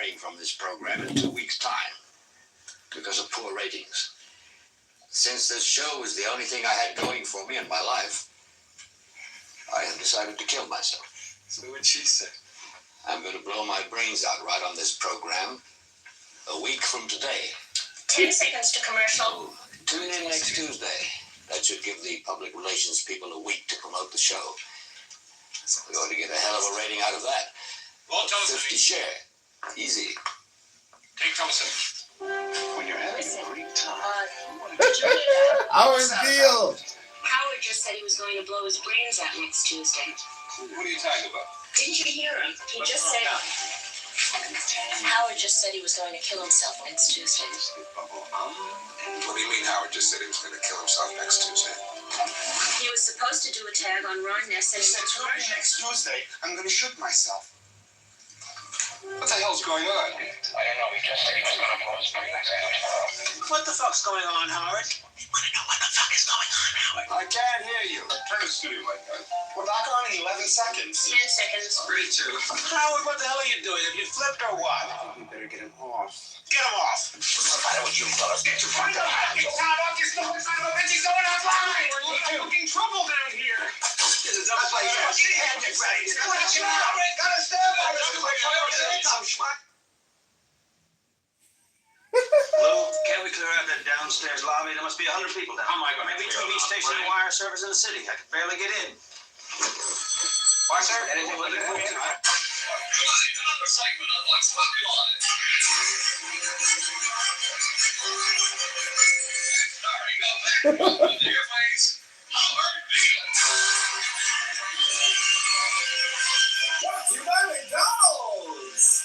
retiring from this program in 2 weeks' time because of poor ratings. Since this show was the only thing I had going for me in my life, I have decided to kill myself. So what'd she say? I'm going to blow my brains out right on this program a week from today. 10 seconds to commercial. Tune in next Tuesday. That should give the public relations people a week to promote the show. We ought to get a hell of a rating out of that. Well, 50 share. Easy. Take Thompson. When you're having Listen, a great time. Did you hear that? Our deal. Howard just said he was going to blow his brains out next Tuesday. What are you talking about? Didn't you hear him? He just said... Howard just said he was going to kill himself next Tuesday. What do you mean Howard just said he was going to kill himself next Tuesday? He was supposed to do a tag on Ron Ness and... He said, next Tuesday, I'm going to shoot myself. What the hell's going on? I don't know. He just said he was going to blow his brains out. What the fuck's going on, Howard? You want to know what the fuck is going on, Howard? I can't hear you. Turn the studio light on. We're back on in 11 seconds. 10 seconds. 3, 2. Howard, what the hell are you doing? Have you flipped or what? I think we better get him off. Get him off. What's the matter with you fellas? Get your Find out how you sound off your stupid son of a bitch. He's going offline. We're looking trouble down here. This is a place where she had you ready. Gotta stand by this. Lou, can't we clear out that downstairs lobby? There must be 100 people down. How am I going to Maybe clear TV it out, station and Brian? wire service in the city. I can barely get in. Why, sir? Anything with it? Another segment of What's Popular. Starring a backbone with your face, Howard Beale. You better goes.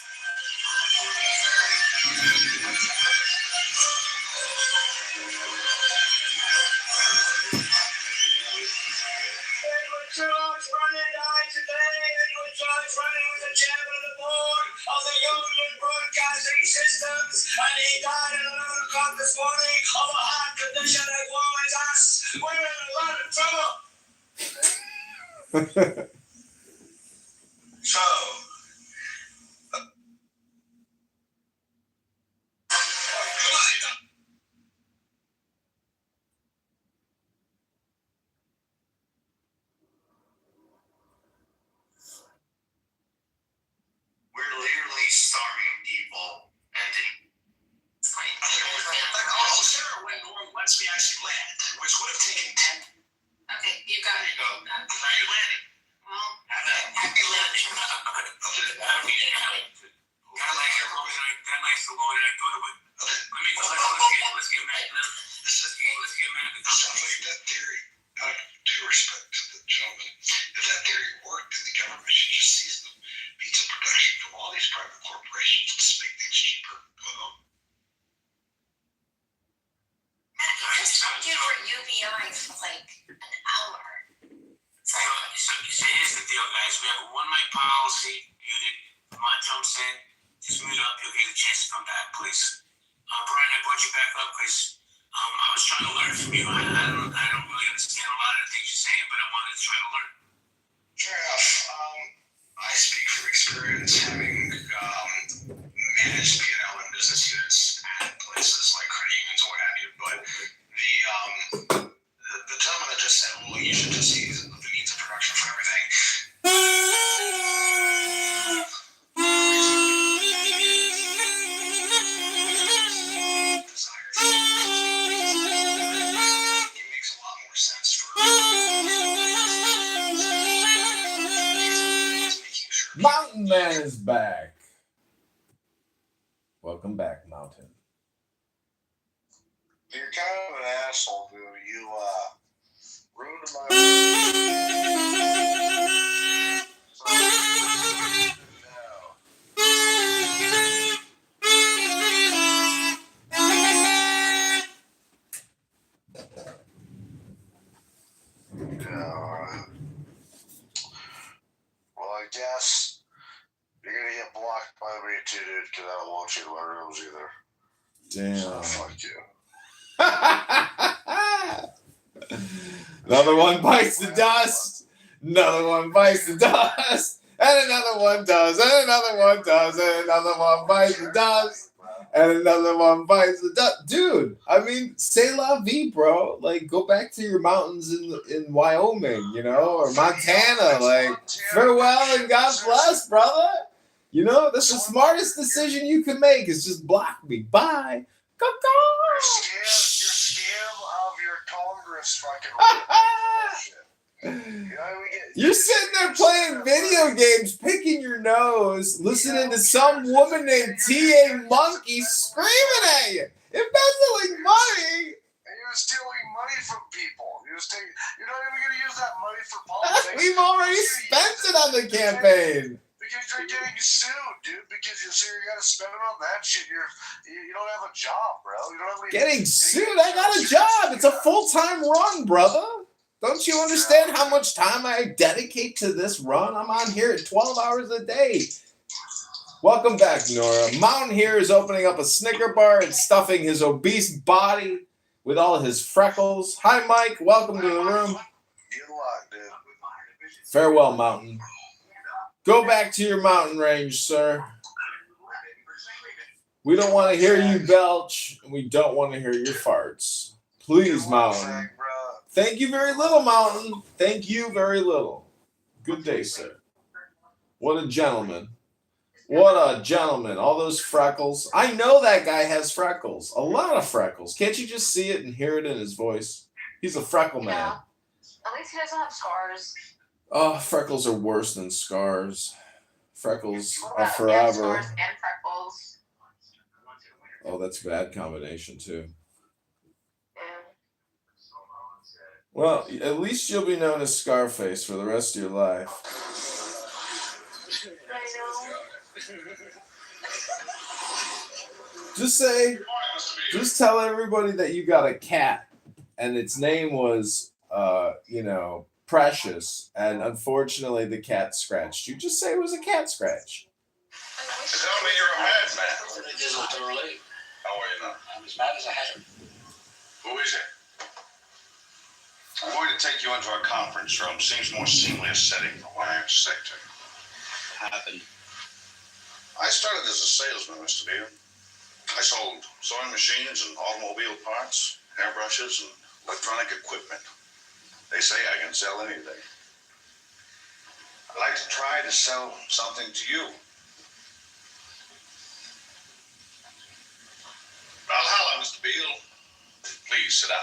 Edward George running died today. Edward George running was the chairman of the board of the Union Broadcasting Systems, and he died at 11 o'clock this morning of a heart condition that worries us. We're in a lot of trouble. So, We're literally starving people, and once we actually land, which would have taken 10. Okay, you got it. Now you're landing. Well, Happy landing. Kind of like your Robin, that likes the Lord, and I thought it would. I mean, let's get mad. Let's get mad at the if that theory, I due respect to the gentleman, if that theory worked, then the government should just seize the pizza production from all these private corporations to make things cheaper. just talked to you for UBI for like an hour. So here's the deal, guys. We have a one-mic policy. Muted. Lamont jumps in. Just mute up. You'll get a chance to come back, please. Brian, I brought you back up because I was trying to learn from you. I don't really understand a lot of the things you're saying, but I wanted to try to learn. Fair enough. I speak from experience having managed P&L and business units at places like credit unions or what have you, but the gentleman that just said, well, you should just use the means of production for everything. It makes a lot more sense for making sure. Mountain Man is back. Welcome back, Mountain. You're kind of an asshole, dude. You ruined my. Well, I guess you're gonna get blocked by me too, dude, because I don't want you to learn those either. So Damn. fuck you. Another one bites the dust. Another one bites the dust. And another one does, and another one does, and another one bites the dust, and another one bites the dust. Dude, I mean, c'est la vie, bro. Like, go back to your mountains in Wyoming, you know, or Montana. Like, farewell and God bless, brother. You know, that's the smartest decision you can make is just block me. Bye. You're scared of your Congress fucking bullshit. You know, You're sitting there playing video games, picking your nose, listening to some woman named T.A. Monkey screaming at you, embezzling money. And you're stealing money from people. You're not even going to use that money for politics. We've already spent it on the campaign. Because you're getting sued, dude. Because you got to spend it on that shit. You don't have a job, bro. You don't have any. Getting sued? I got a job. It's a full-time run, brother. Don't you understand how much time I dedicate to this run? I'm on here at 12 hours a day. Welcome back, Nora. Mountain here is opening up a Snicker bar and stuffing his obese body with all his freckles. Hi, Mike. Welcome to the room. Good luck, dude. Farewell, Mountain. Go back to your mountain range, sir. We don't want to hear you belch, and we don't want to hear your farts. Please, Mountain. Thank you very little, Mountain. Thank you very little. Good day, sir. What a gentleman. What a gentleman. All those freckles. I know that guy has freckles. A lot of freckles. Can't you just see it and hear it in his voice? He's a freckle man. Yeah. At least he doesn't have scars. Oh, freckles are worse than scars. Freckles What are about forever. scars and freckles? Oh, that's a bad combination, too. Yeah. Well, at least you'll be known as Scarface for the rest of your life. I know. Just tell everybody that you got a cat, and its name was, Precious, and unfortunately the cat scratched you. Just say it was a cat scratch. Tell me you're a madman. It isn't too late. How are you now? I'm as mad as a hatter. Who is it? I'm going to take you into a conference room. Seems more seemly a setting for what I have to say to you. Happened. I started as a salesman, Mr. Beale. I sold sewing machines and automobile parts, hairbrushes, and electronic equipment. They say I can sell anything. I'd like to try to sell something to you. Valhalla, Mr. Beale. Please sit down.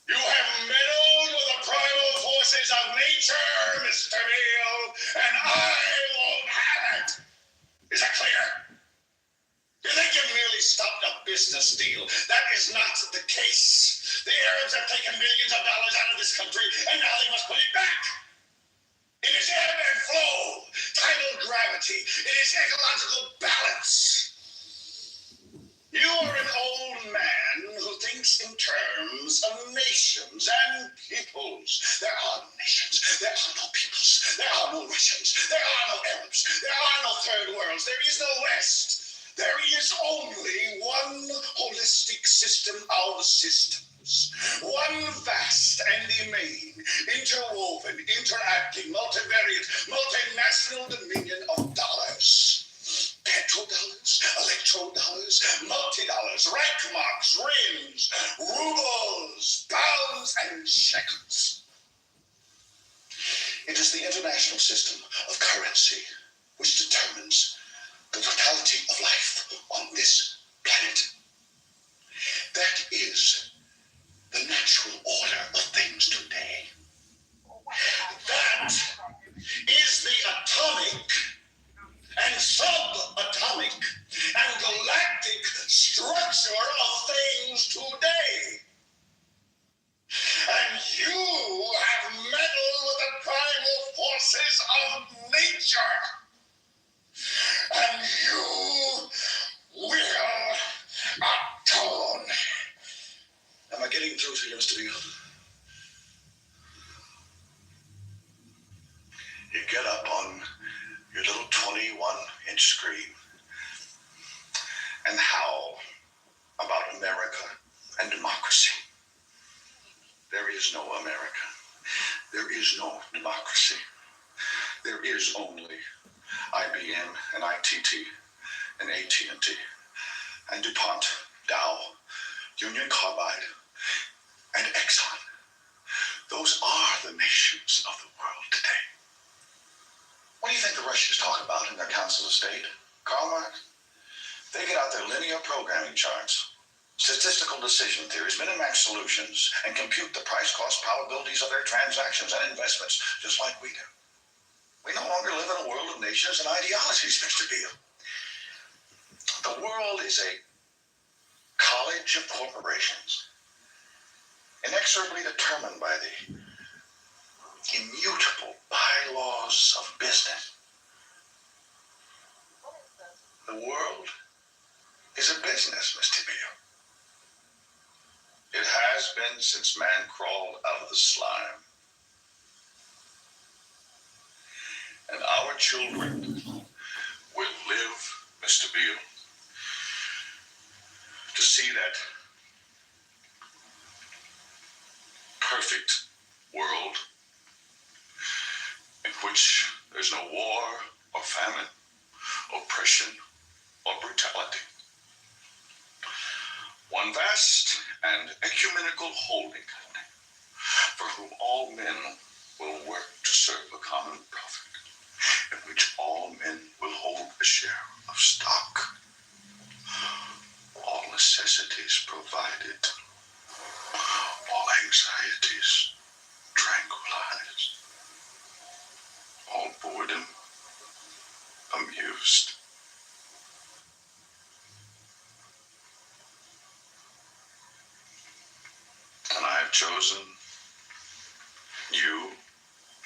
You have meddled with the primal forces of nature, Mr. Beale, and I won't have it. Is that clear? You think you merely stopped a business deal? That is not the case. The Arabs have taken millions of dollars out of this country, and now they must put it back. It is ebb and flow, tidal gravity. It is ecological balance. You are an old man who thinks in terms of nations and peoples. There are no nations. There are no peoples. There are no Russians. There are no Arabs. There are no third worlds. There is no West. There is only one holistic system of systems. One vast and immane, interwoven, interacting, multivariate, multinational dominion of dollars. Petrodollars, electrodollars, multi-dollars, rank marks, rims, rubles, pounds, and shekels. It is the international system of currency which determines the totality of life on this planet. That is the natural order of things today. That is the atomic and subatomic and galactic structure of things today. And you have meddled with the primal forces of nature. is no democracy. There is only IBM and ITT and AT&T and DuPont, Dow, Union Carbide, and Exxon. Those are the nations of the world today. What do you think the Russians talk about in their Council of State? Karl Marx? They get out their linear programming charts, statistical decision theories, minimax solutions, and compute the price-cost probabilities of their transactions and investments, just like we do. We no longer live in a world of nations and ideologies, Mr. Beale. The world is a college of corporations, inexorably determined by the immutable bylaws of business. The world is a business, Mr. Beale. It has been since man crawled out of the slime. And our children will live, Mr. Beale, to see that perfect world in which there's no war or famine, oppression or brutality. One vast and ecumenical holding company for whom all men will work to serve a common profit, in which all men will hold a share of stock, all necessities provided, all anxieties tranquilized, all boredom amused. And I have chosen you,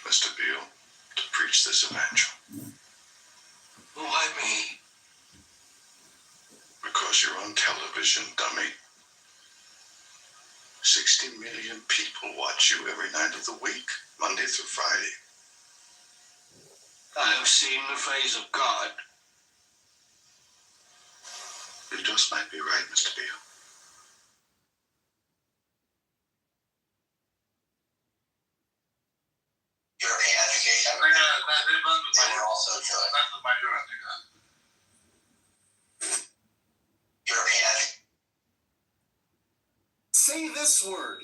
Mr. Beale, to preach this evangel. Why me? Because you're on television, dummy. 60 million people watch you every night of the week, Monday through Friday. I have seen the face of God. You just might be right, Mr. Beale. European education. They were also good. European education. Say this word.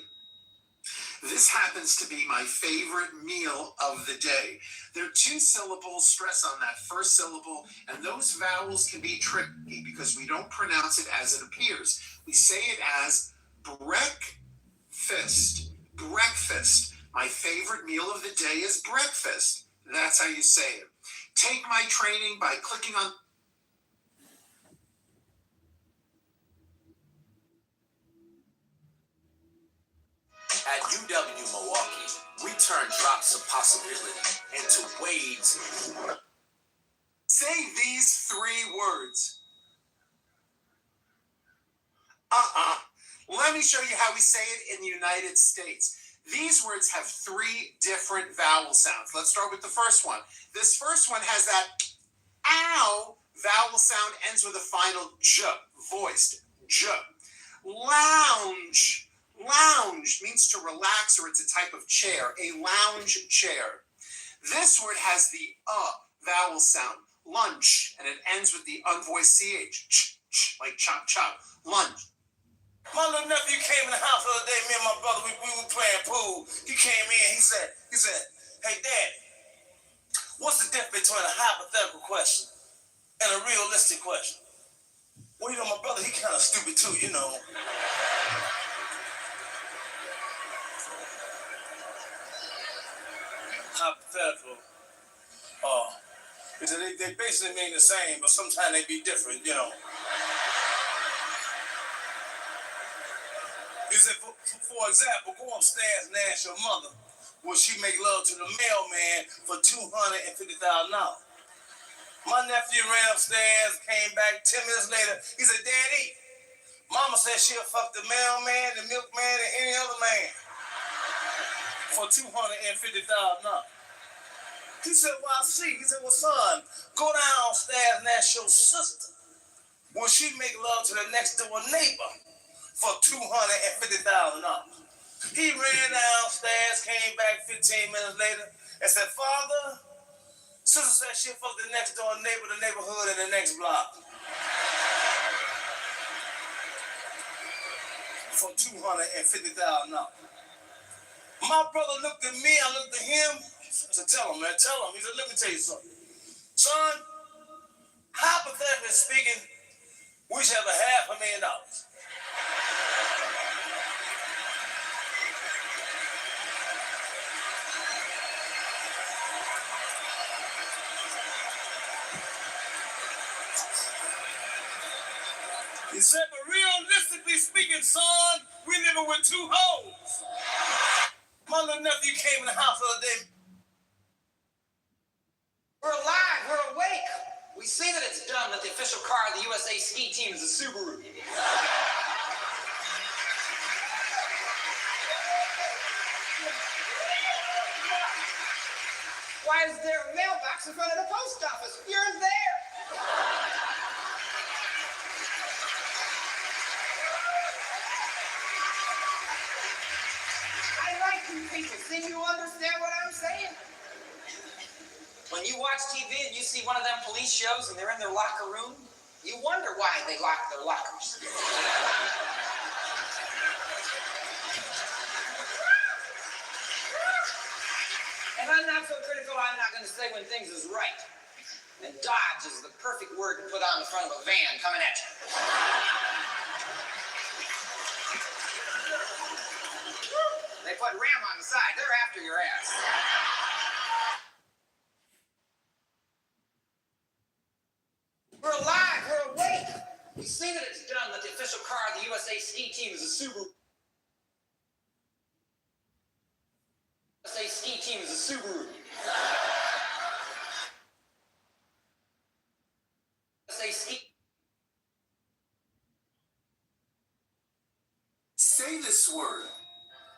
This happens to be my favorite meal of the day. There are two syllables, stress on that first syllable, and those vowels can be tricky because we don't pronounce it as it appears. We say it as breakfast. Breakfast. My favorite meal of the day is breakfast. That's how you say it. Take my training by clicking on At UW Milwaukee, we turn drops of possibility into waves. Say these three words. Let me show you how we say it in the United States. These words have three different vowel sounds. Let's start with the first one. This first one has that ow vowel sound, ends with a final j, voiced j. Lounge. Lounge means to relax, or it's a type of chair, a lounge chair. This word has the vowel sound, lunch, and it ends with the unvoiced ch, like chop chop, lunch. My little nephew came in the house the other day. Me and my brother, we were playing pool. He came in. He said, "Hey, Dad, what's the difference between a hypothetical question and a realistic question?" Well, you know, my brother, he kind of stupid too, you know. Hypothetical. They basically mean the same, but sometimes they be different, you know. He said, for example, go upstairs and ask your mother, will she make love to the mailman for $250,000? My nephew ran upstairs, came back 10 minutes later. He said, "Daddy, Mama said she'll fuck the mailman, the milkman, and any other man for $250,000. He said, "Well, I see." He said, "Well, son, go downstairs and ask your sister, will she make love to the next door neighbor for $250,000? He ran downstairs, came back 15 minutes later, and said, Father, sister said she'll fuck the next door neighbor, the neighborhood, and the next block. For $250,000. My brother looked at me, I looked at him. I said, tell him, man, tell him. He said, let me tell you something. Son, hypothetically speaking, we should have $500,000. He said, but realistically speaking, son, we living with 2 hoes. My little nephew came in the house the other day. We're alive. We're awake. We see that it's done that the official car of the USA ski team is a Subaru. Why is there a mailbox in front of the post office? You're there. I like you people. See, you understand what I'm saying? When you watch TV and you see one of them police shows and they're in their locker room, you wonder why they lock their lockers. And I'm not so critical, I'm not going to say when things is right. And dodge is the perfect word to put on the front of a van coming at you. They put Ram on the side, they're after your ass. We're alive, we're awake. We see that it's done that the official car of the USA ski team is a Subaru. USA ski team is a Subaru. USA ski. Say this word.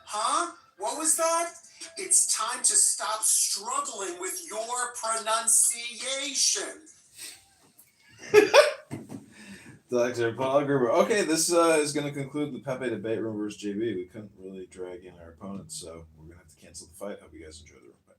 Huh? What was that? It's time to stop struggling with your pronunciation. Dr. Paul Gerber. Okay, this is going to conclude the Pepe debate room versus JB. We couldn't really drag in our opponents, so we're going to have to cancel the fight. Hope you guys enjoy the room. Bye.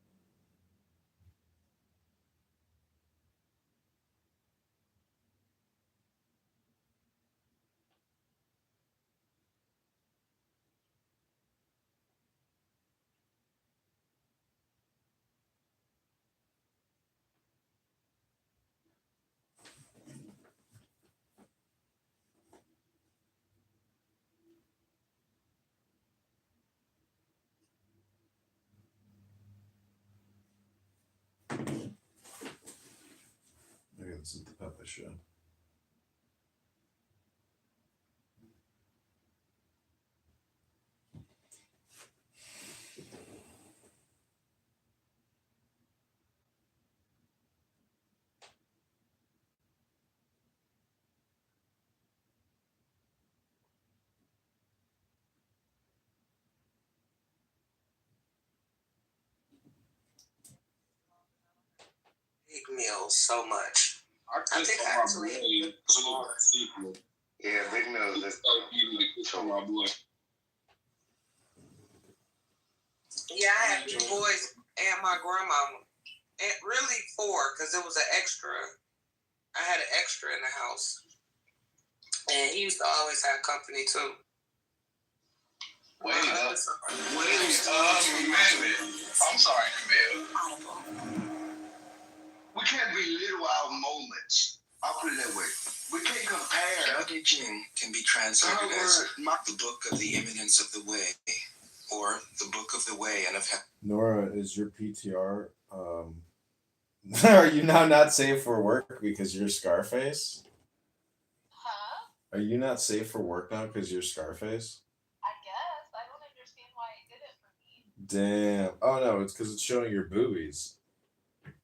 Okay, this is the Pepe show. Big meals so much. I think actually. Yeah, big nose. Yeah, I had 2 boys and my grandmama. And really 4, because it was an extra. I had an extra in the house. And he used to always have company too. Wait up. I'm sorry, Camille. We can't belittle our moments. I'll put it that way. We can't compare. Tao Te Ching can be translated as the book of the imminence of the way, or the book of the way and of heaven. Nora, is your PTR? Are you now not safe for work because you're Scarface? Huh? Are you not safe for work now because you're Scarface? I guess. I don't understand why it did it for me. Damn. Oh no, it's because it's showing your boobies. Not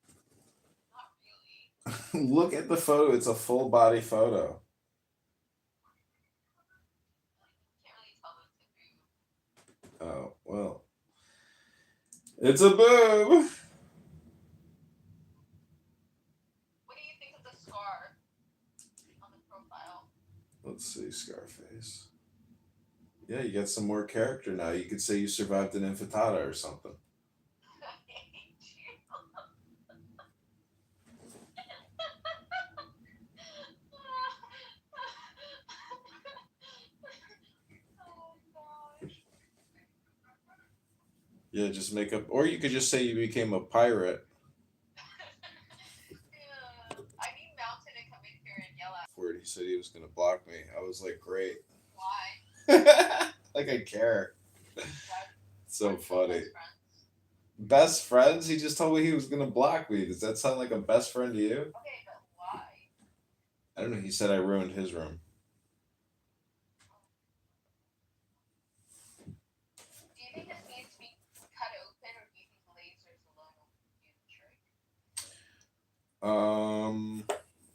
really. Look at the photo. It's a full body photo. Can't really tell it's a boob. Oh, well. It's a boob. What do you think of the scar on the profile? Let's see, Scarface. Yeah, you got some more character now. You could say you survived an infatada or something. I hate you. Oh gosh. Yeah, just make up, or you could just say you became a pirate. Yeah. I need Mountain to come in here and yell at Word, he said he was gonna block me. I was like, great. why. Like I care. Why So aren't you funny. best friends? Best friends? He just told me he was gonna block me. Does that sound like a best friend to you? Okay, but why? I don't know. He said I ruined his room. Do you think this needs to be cut open, or do you think lasers alone will do the trick?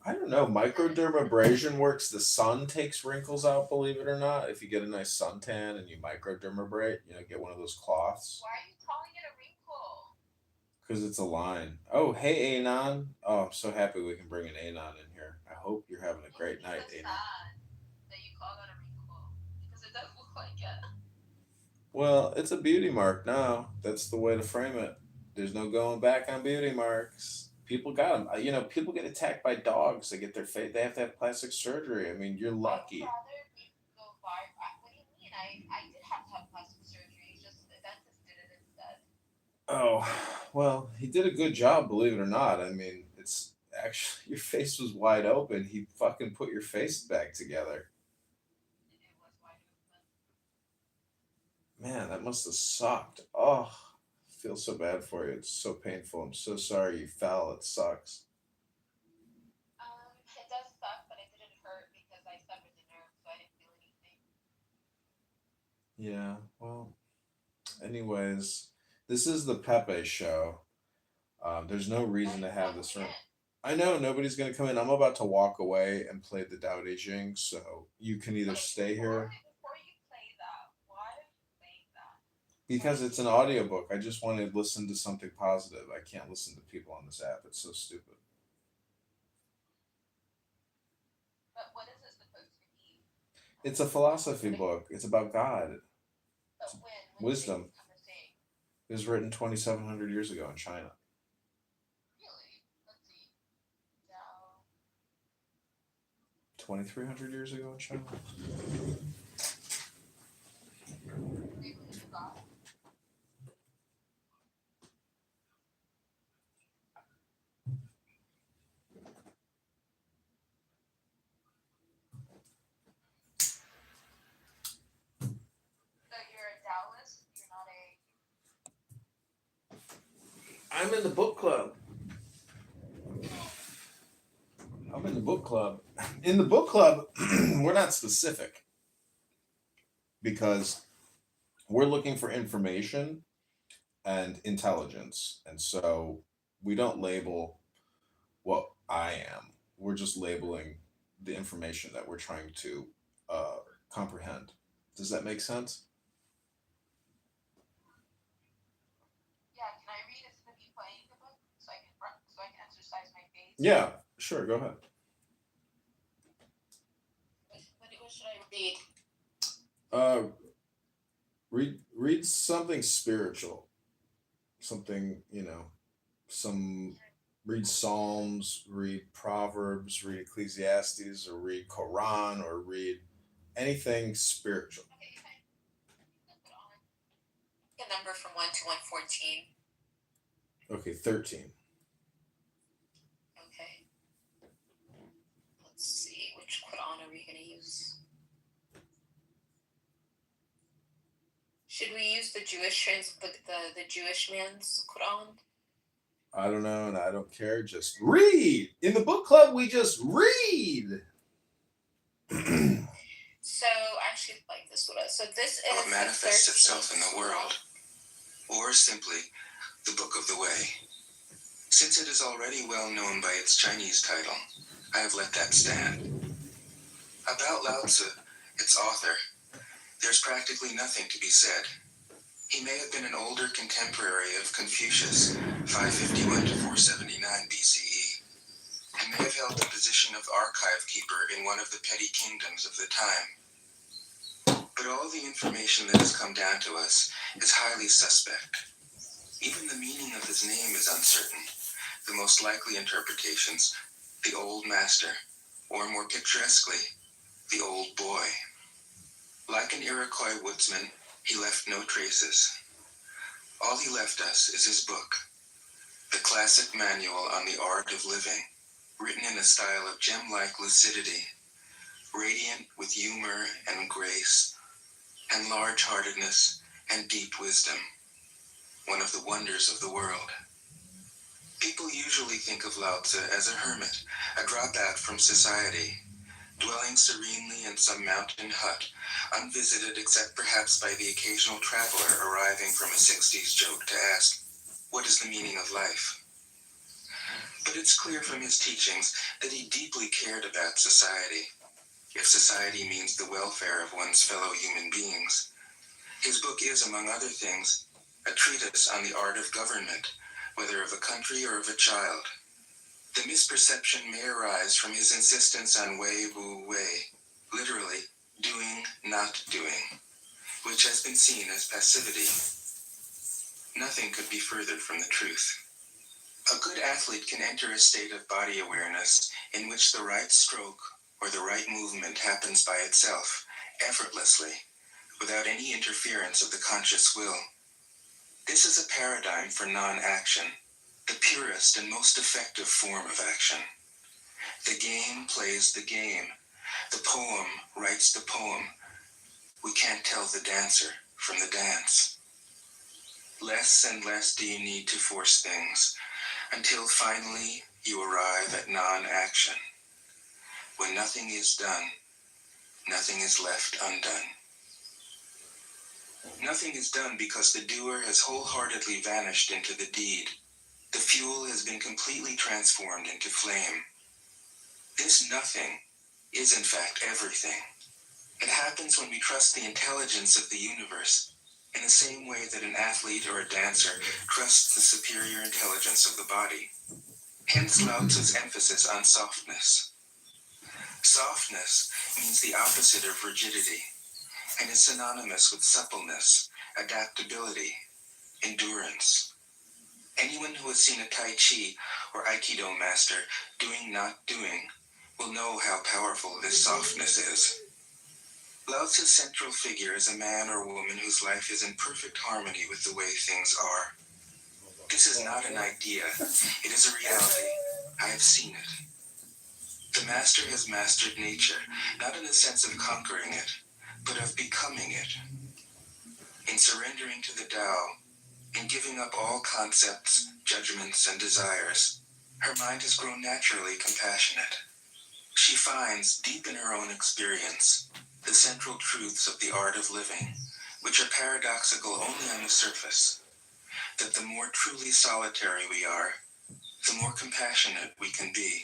I don't know. Microdermabrasion works. The sun takes wrinkles out, believe it or not. If you get a nice suntan and you microdermabrate, get one of those cloths. Why are you calling it a wrinkle? Because it's a line. Oh, hey, Anon. Oh, I'm so happy we can bring an Anon in here. I hope you're having a great night, It's Anon. sad that you call that a wrinkle, because it does look like it. Well, it's a beauty mark now. That's the way to frame it. There's no going back on beauty marks. People got them. People get attacked by dogs. They get their face. They have to have plastic surgery. I mean, you're lucky. I'd rather me go viral. What do you mean? I did have to have plastic surgery. It's just the dentist did it instead. Oh, well, he did a good job, believe it or not. I mean, it's actually your face was wide open. He fucking put your face back together. And it was wide open. Man, that must have sucked. Oh, I feel so bad for you. It's so painful. I'm so sorry you fell. It sucks. It does suck, but it didn't hurt because I severed the nerve, so I didn't feel anything. Yeah, well, anyways, this is the Pepe show. There's no reason to have this room. I know nobody's gonna come in. I'm about to walk away and play the Dao De Jing, so you can either stay here Before you play that, why are you playing that? because it's an audiobook. I just want to listen to something positive. I can't listen to people on this app. It's so stupid. But what is it supposed to be? It's a philosophy book. It's about God. But when Wisdom. things come to saying, It was written 2,700 years ago in China. really? Let's see. Dao. 2,300 years ago in China. They believe in God. So you're a Taoist? You're not a... I'm in the book club. I'm in the book club. In the book club, we're not specific because we're looking for information and intelligence. And so we don't label what I am. We're just labeling the information that we're trying to comprehend. Does that make sense? Yeah, can I read instead of you playing the book so I can exercise my faith? Yeah, sure. Go ahead. What should I read? Read something spiritual. Something, read Psalms, read Proverbs, read Ecclesiastes, or read Quran, or read anything spiritual. Okay, put on a number from 1 to 114. Okay, 13. Okay. Let's see, which Quran are we going to use? Should we use the Jewish the Jewish man's Quran? I don't know, and I don't care. Just read. In the book club, we just read. So I actually like this one. So this is What manifests itself in the world, or simply the Book of the Way. Since it is already well known by its Chinese title, I have let that stand. About Lao Tzu, its author, there's practically nothing to be said. He may have been an older contemporary of Confucius, 551 to 479 BCE, and may have held the position of archive keeper in one of the petty kingdoms of the time. But all the information that has come down to us is highly suspect. Even the meaning of his name is uncertain. The most likely interpretations, the old master, or more picturesquely, the old boy. Like an Iroquois woodsman, he left no traces. All he left us is his book, the classic manual on the art of living, written in a style of gem-like lucidity, radiant with humor and grace, and large-heartedness and deep wisdom, one of the wonders of the world. People usually think of Lao Tzu as a hermit, a dropout from society, dwelling serenely in some mountain hut, unvisited except perhaps by the occasional traveler arriving from a 60s joke to ask, what is the meaning of life? But it's clear from his teachings that he deeply cared about society, if society means the welfare of one's fellow human beings. His book is, among other things, a treatise on the art of government, whether of a country or of a child. The misperception may arise from his insistence on wei wu wei, literally, doing, not doing, which has been seen as passivity. Nothing could be further from the truth. A good athlete can enter a state of body awareness in which the right stroke or the right movement happens by itself, effortlessly, without any interference of the conscious will. This is a paradigm for non-action, the purest and most effective form of action. The game plays the game. The poem writes the poem. We can't tell the dancer from the dance. Less and less do you need to force things, until finally you arrive at non-action. When nothing is done, nothing is left undone. Nothing is done because the doer has wholeheartedly vanished into the deed. The fuel has been completely transformed into flame. This nothing is in fact everything. It happens when we trust the intelligence of the universe in the same way that an athlete or a dancer trusts the superior intelligence of the body. Hence Lao Tzu's emphasis on softness. Softness means the opposite of rigidity and is synonymous with suppleness, adaptability, endurance. Anyone who has seen a Tai Chi or Aikido master doing not doing will know how powerful this softness is. Lao Tzu's central figure is a man or woman whose life is in perfect harmony with the way things are. This is not an idea, it is a reality. I have seen it. The master has mastered nature, not in the sense of conquering it, but of becoming it. In surrendering to the Tao, in giving up all concepts, judgments, and desires, her mind has grown naturally compassionate. She finds, deep in her own experience, the central truths of the art of living, which are paradoxical only on the surface, that the more truly solitary we are, the more compassionate we can be.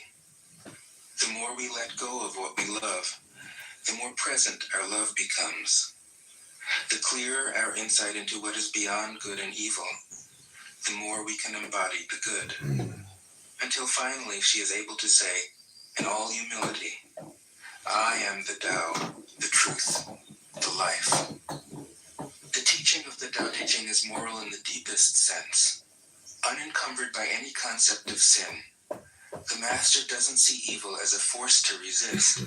The more we let go of what we love, the more present our love becomes. The clearer our insight into what is beyond good and evil, the more we can embody the good. Until finally she is able to say, in all humility, I am the Tao, the truth, the life. The teaching of the Tao Te Ching is moral in the deepest sense. Unencumbered by any concept of sin, the master doesn't see evil as a force to resist,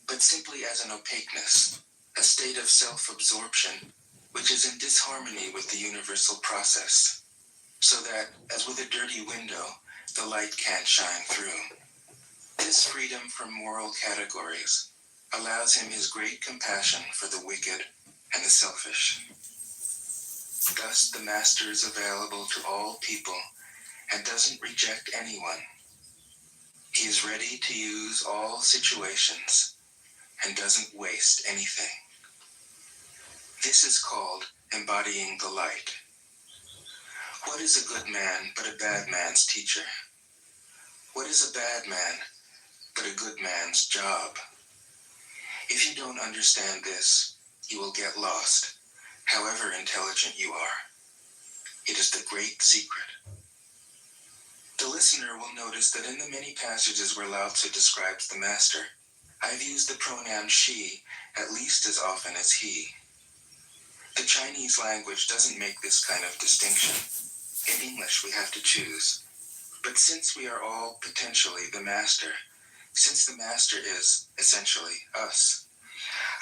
but simply as an opaqueness, a state of self-absorption, which is in disharmony with the universal process, so that, as with a dirty window, the light can't shine through. This freedom from moral categories allows him his great compassion for the wicked and the selfish. Thus, the master is available to all people and doesn't reject anyone. He is ready to use all situations and doesn't waste anything. This is called embodying the light. What is a good man but a bad man's teacher? What is a bad man but a good man's job? If you don't understand this, you will get lost, however intelligent you are. It is the great secret. The listener will notice that in the many passages where Lao Tzu describes the master, I've used the pronoun she at least as often as he. The Chinese language doesn't make this kind of distinction. In English, we have to choose. But since we are all potentially the master, since the master is, essentially, us,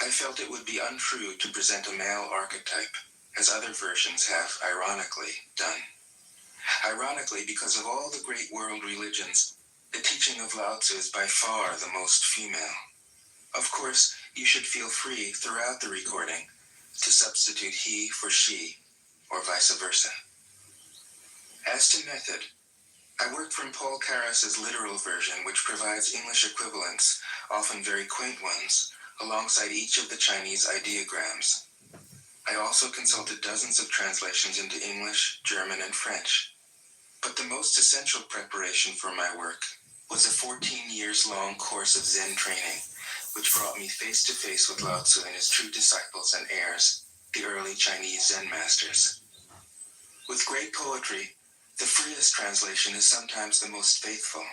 I felt it would be untrue to present a male archetype, as other versions have, ironically, done. Ironically, because of all the great world religions, the teaching of Lao Tzu is by far the most female. Of course, you should feel free throughout the recording to substitute he for she, or vice versa. As to method, I worked from Paul Karas's literal version, which provides English equivalents, often very quaint ones, alongside each of the Chinese ideograms. I also consulted dozens of translations into English, German, and French. But the most essential preparation for my work was a 14 years long course of Zen training, which brought me face to face with Lao Tzu and his true disciples and heirs, the early Chinese Zen masters. With great poetry, the freest translation is sometimes the most faithful.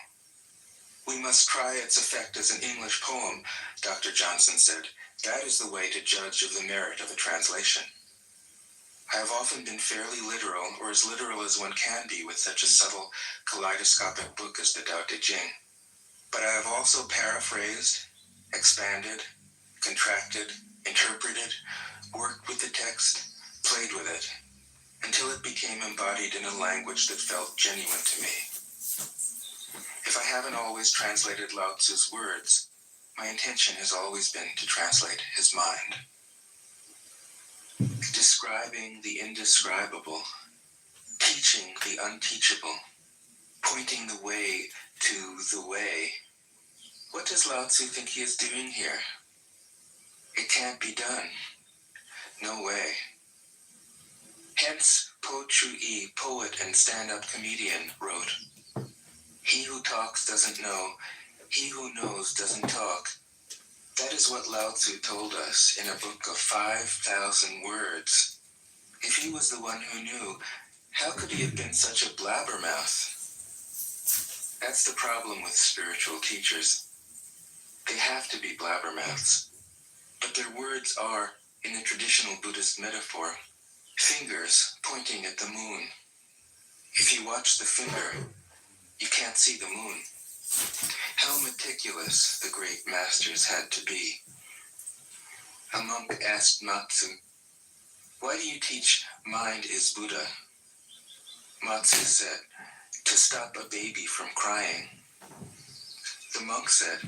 We must try its effect as an English poem, Dr. Johnson said. That is the way to judge of the merit of a translation. I have often been fairly literal, or as literal as one can be with such a subtle, kaleidoscopic book as the Tao Te Ching. But I have also paraphrased, expanded, contracted, interpreted, worked with the text, played with it, until it became embodied in a language that felt genuine to me. If I haven't always translated Lao Tzu's words, my intention has always been to translate his mind. Describing the indescribable, teaching the unteachable, pointing the way to the way. What does Lao Tzu think he is doing here? It can't be done. No way. Hence, Po Chu-yi, poet and stand-up comedian, wrote, "He who talks doesn't know, he who knows doesn't talk." That is what Lao Tzu told us in a book of 5,000 words. If he was the one who knew, how could he have been such a blabbermouth? That's the problem with spiritual teachers. They have to be blabbermouths. But their words are, in the traditional Buddhist metaphor, fingers pointing at the moon. If you watch the finger, you can't see the moon. How meticulous the great masters had to be. A monk asked Matsu, "Why do you teach mind is Buddha?" Matsu said, "To stop a baby from crying." The monk said,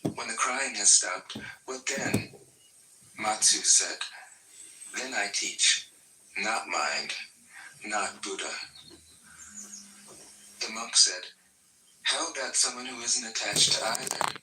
"When the crying has stopped, what then?" Matsu said, "Then I teach, not mind, not Buddha." The monk said, "How about someone who isn't attached to either?"